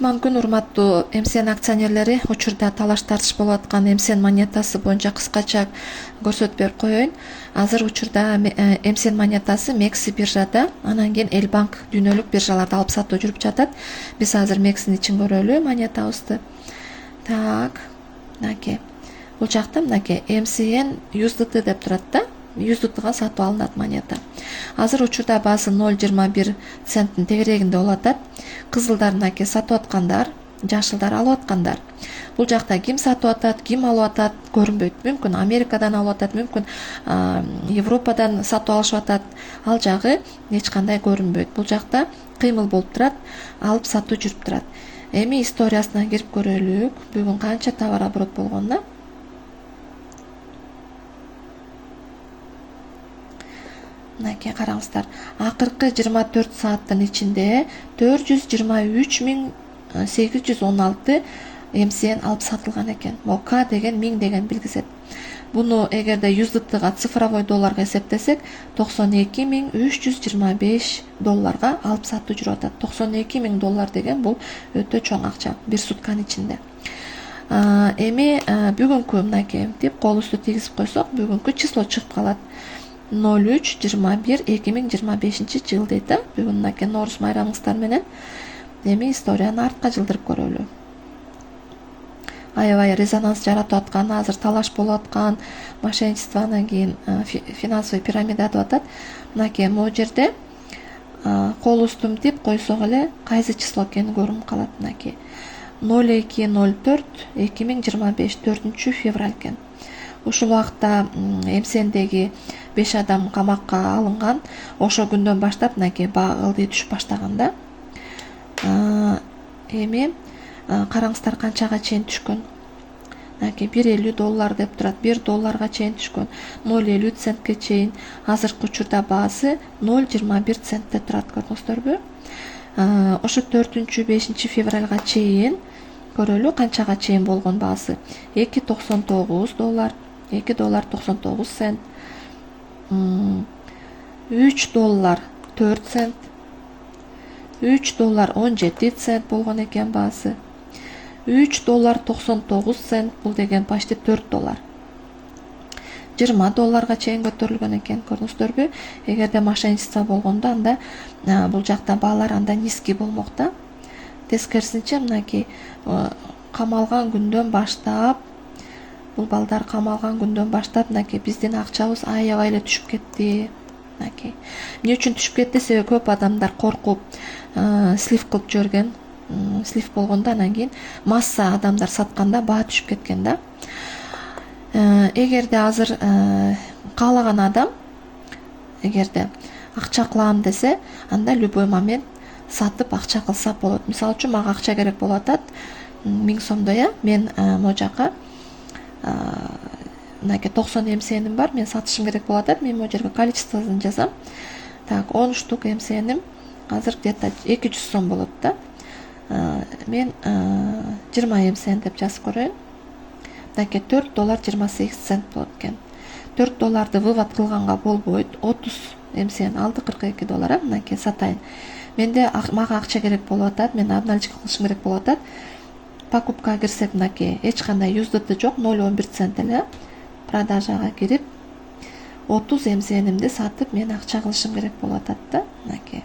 Кутман күн, урматтуу МСН акционерлери. Учурда талаш тартыш болуп аткан МСН монетасы боюнча кыскача көрсөтүп берип коеюн. Азыр учурда МСН монетасы Мекси биржада, анан кийин Элбанк дүйнөлүк биржаларда алып сатуу жүрүп жатат. Биз азыр Мексинин ичин көрөлү монетабызды. Так, мынакей. Бул жакта мынакей МСН USDT деп турат да. USDTга сатып алынат монета. Азыр учурда баасы 0,21 центтин тегерегинде болуп атат. Кызылдар мынакей сатып аткандар, жашылдар алып аткандар. Бул жакта ким сатып атат, ким алып атат көрүнбөйт. Мүмкүн Америкадан алып атат, мүмкүн Европадан сатып алышып атат. Ал жагы эч кандай көрүнбөйт. Бул жакта кыймыл болуп турат, алып сатуу жүрүп турат. Эми историясына кирип көрөлүк. Бүгүн канча товар оборот болгонун. Мынакей караңыздар. Акыркы 24 сааттын ичинде 423.816 МСН алып сатылган экен. К деген 1000 деген билгизет. Буну эгерде USDTга цифровой долларга эсептесек, 92.325 долларга алып сатуу жүрүп атат. 92.000 доллар деген бул өтө чоң акча бир сутканын ичинде. Эми бүгүнкү мынакей деп кол үстү тийгизип койсок, бүгүнкү число чыгып калат. 03/21/2025 жыл дейт да. Бүгүн мынакей Ноорус майрамыңыздар менен. Эми историяны артка жылдырып көрөлү. Аябай резонанс жаратып аткан, азыр талаш болуп аткан, мошенничество, анан кийин финансовый пирамида деп атат. Мынакей могу жерде кол үстүм деп койсок эле кайсы число экени көрүнүп калат. Мынакей 02/04/2025 4-февраль экен. Ушул убакта МСНдеги 5 адам камакка алынган. Ошо күндөн баштап мынакей баа ылдый түшүп баштаган да. Эми караңыздар канчага чейин түшкөн. Мынакей 1,50 доллар деп турат. 1 долларга чейин түшкөн. 0,50 центке чейин. Азыркы учурда баасы 0,21 центте турат, көрдүңүздөрбү? Ошо 4-5 февралга чейин көрөлү канчага чейин болгон баасы. 2,99 доллар, 2 доллар 99 цент. 3 доллар 4 цент, 3 доллар 17 цент болгон экен баасы. 3 доллар 99 цент, бул деген почти 4 доллар. 20 долларга чейин көтөрүлгөн экен, көрдүңүздөрбү? Эгерде мошенничество болгондо анда бул жакта баалар анда низкий болмок да. Тескерисинче мынакей камалган күндөн баштап, бул балдар камалган күндөн баштап мынакей биздин акчабыз аябай эле түшүп кетти. Мынакей. Эмне үчүн түшүп кетти? Себеби көп адамдар коркуп слив кылып жиберген. Слив болгондо анан кийин масса адамдар сатканда баа түшүп кеткен да. Эгерде азыр каалаган адам эгерде акча кылам десе, анда любой момент сатып акча кылса болот. Мисалы үчүн мага акча керек болуп атат 1000 сомдой, мен могу жака мынакей 90 МСНим бар, мен сатышым керек болуп атат. Мен могу жерге количествосын жазам. Так, 10 штук МСНим азыр где-то 200 сом болот да. Мен 20 МСН деп жазып көрөйүн. Мынакей 4 доллар 28 цент болот экен. 4 долларды вывод кылганга болбойт. 30 МСН алды 42 доллар. Мынакей сатайын. Менде мага акча керек болуп атат, мен обналичка кылышым керек болуп атат. Покупкага кирсек мынакей эч кандай USDT жок, 0,11 цент эле. Продажага кирип 30 МСНимди сатып мен акча кылышым керек болуп атат да. Мынакей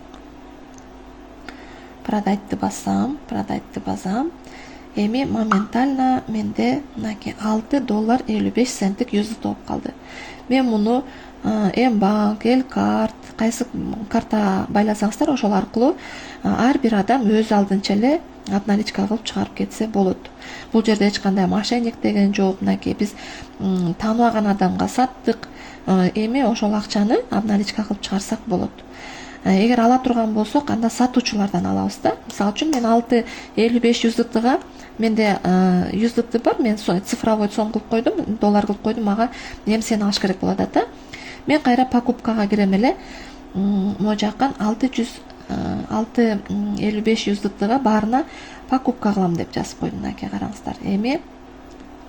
продайтты басам. Эми моментально менде мынакей 6 доллар 55 центтик USDT болуп калды. Мен муну Мбанк, Элкарт, кайсы карта байласаңыздар, ошол аркылуу ар бир адам өз алдынча эле обналичка кылып чыгарып кетсе болот. Бул жерде эч кандай мошенник деген жок. Мынакей биз тааныбаган адамга саттык. Эми ошол акчаны обналичка кылып чыгарсак болот. Эгер ала турган болсок, анда сатуучулардан алабыз да. Мисалы үчүн мен 6,55 USDTга менде USDT бар, мен цифровой сом кылып койдум, доллар кылып койдум, мага МСН алыш керек болот да. Мен кайра покупкага кирем эле, могу жаккан 6,55 USDTга баарына покупка кылам деп жазып койдум. Мынакей караңыздар. Эми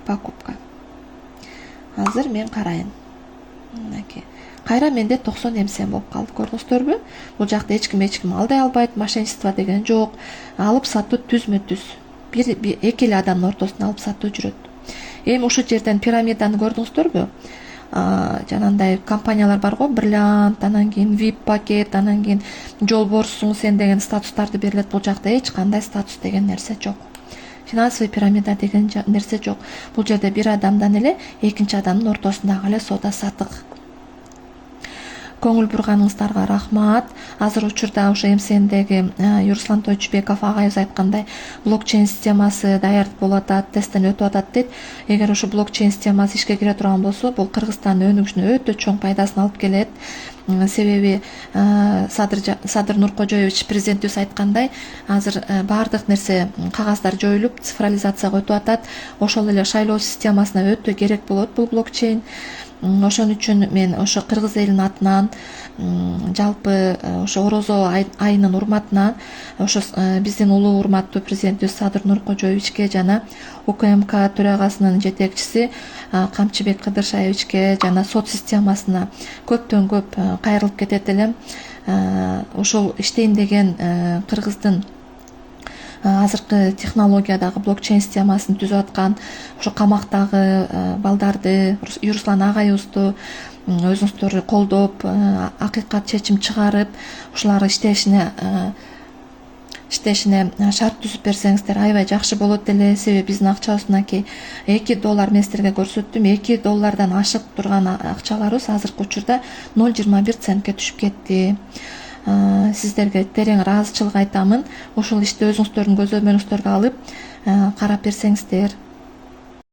покупка. Азыр мен карайын. Мынакей кайра менде 90 эмсен болуп калды, көрдүңүздөрбү? Бул жакта эч ким алдай албайт, мошенничество деген жок. Алып сатуу түзмө түз. Эки эле адамдын ортосунда алып сатуу жүрөт. Эми ушул жерден пирамиданы көрдүңүздөрбү? Жанагындай компаниялар бар го, Бриллиант, анан кийин VIP пакет, анан кийин жолборсуң сен деген статустарды берилет. Бул жакта эч кандай статус деген нерсе жок. Финансовый пирамида деген нерсе жок. Бул жерде бир адамдан эле экинчи адамдын ортосундагы эле соода сатык. Көңүл бурганыңыздарга рахмат. Азыр учурда ошо МСНдеги Юруслан Тойчубеков агайыбыз айткандай, блокчейн системасы даяр болуп атат, тесттен өтүп атат дейт. Эгер ошо блокчейн системасы ишке кире турган болсо, бул Кыргызстандын өнүгүшүнө өтө чоң пайдасын алып келет. Себеби Садыр Нуркожоевич президентибиз айткандай, азыр баардык нерсе кагаздар жоюлуп, цифрализацияга өтүп атат. Ошол эле шайлоо системасына өтө керек болот бул блокчейн. Ошон үчүн мен ошо кыргыз элинин атынан, жалпы ошо Орозо айынын урматына, ошо биздин улуу урматтуу президентибиз Садыр Нуркожоевичке жана УКМК төрагасынын жетекчиси Камчыбек Кыдыршаевичке жана сот системасына көптөн көп кайрылып кетет элем. Ошол иштейин деген Кыргыздын азыркы технологиядагы блокчейн системасын түзүп аткан ошо камактагы балдарды, Юруслан агайыбызды өзүңүздөр колдоп, акыйкат чечим чыгарып, ушулар иштешине шарт түзүп берсеңиздер аябай жакшы болот эле. Себеби биздин акчабыздан $2 мен силерге көрсөттүм. $2 ашык турган акчаларыбыз азыркы учурда 0,21 центке түшүп кетти. Сиздерге терең ыраазычылык айтамын. Ошол ишти өзүңүздөрдүн көзөмөлүңүздөргө алып карап берсеңиздер.